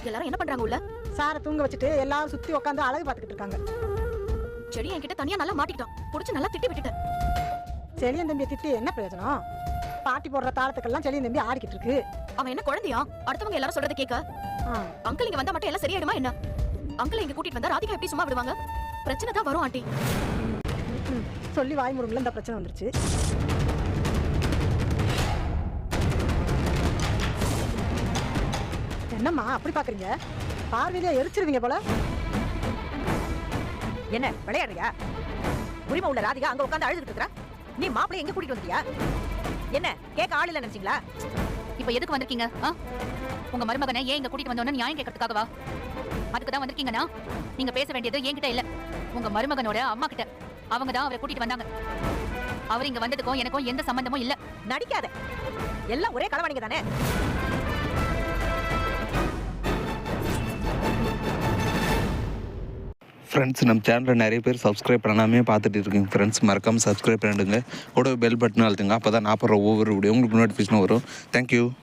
எல்லாரும் என்ன பண்றாங்க உள்ள? சாரை தூங்க வச்சுட்டு எல்லாரும் சுத்தி உட்காந்து அழகு பார்த்துக்கிட்டு இருக்காங்க. செடி என்கிட்ட தனியா நல்லா மாட்டிக்கிட்டான். புடிச்சு நல்லா திட்டி விட்டுட்டேன். செலியன் தம்பியை திட்டி என்ன பிரயோஜனம்? பாட்டி போடுற தாளத்துக்கெல்லாம் செலியன் தம்பி ஆடிக்கிட்டு இருக்கு. அவன் என்ன குழந்தையா? அடுத்தவங்க எல்லாரும் சொல்றத கேட்க. அங்கிள் இங்க வந்தா மட்டும் எல்லாம் சரியாயிடுமா என்ன? அங்கிள் இங்க கூட்டிட்டு வந்தா ராதிகா எப்படி சும்மா விடுவாங்க? பிரச்சனை தான் வரும் ஆண்டி. சொல்லி வாய் முருங்கல இந்த பிரச்சனை வந்துருச்சு. என்னம்மா அப்படி பாக்குறீங்க? பார்வையிலே எரிச்சிருவீங்க போல. என்ன விளையாடுறியா? உரிமை உள்ள ராதிகா அங்க உட்காந்து அழுதுட்டு இருக்கா. நீ மாப்பிள்ளை எங்க கூட்டிட்டு வந்தியா? என்ன கேட்க ஆள் இல்ல நினைச்சீங்களா? இப்ப எதுக்கு வந்திருக்கீங்க? உங்க மருமகனை ஏன் இங்க கூட்டிட்டு வந்தோன்னு நியாயம் கேட்கறதுக்காகவா? அதுக்கு தான் வந்திருக்கீங்கன்னா நீங்க பேச வேண்டியது என்கிட்ட இல்ல, உங்க மருமகனோட அம்மா கிட்ட. அவங்க தான் அவரை கூட்டிட்டு வந்தாங்க. அவர் இங்க வந்ததுக்கும் எனக்கும் எந்த சம்பந்தமும் இல்ல. நடிக்காத, எல்லாம் ஒரே களவாணிங்க தானே. ஃப்ரெண்ட்ஸ், நம்ம சேனலில் நிறைய பேர் சப்ஸ்கிரைப் பண்ணாமே பார்த்துட்டு இருக்கீங்க ஃப்ரெண்ட்ஸ். மறக்காமல் சப்ஸ்கிரைப் பண்ணிடுங்க. கூட பெல் பட்டன் அழுத்துங்க. அப்போ தான் நான் போடுற ஒவ்வொரு வீடியோ உங்களுக்கு நோட்டிஃபிகேஷன் வரும். தேங்க்யூ.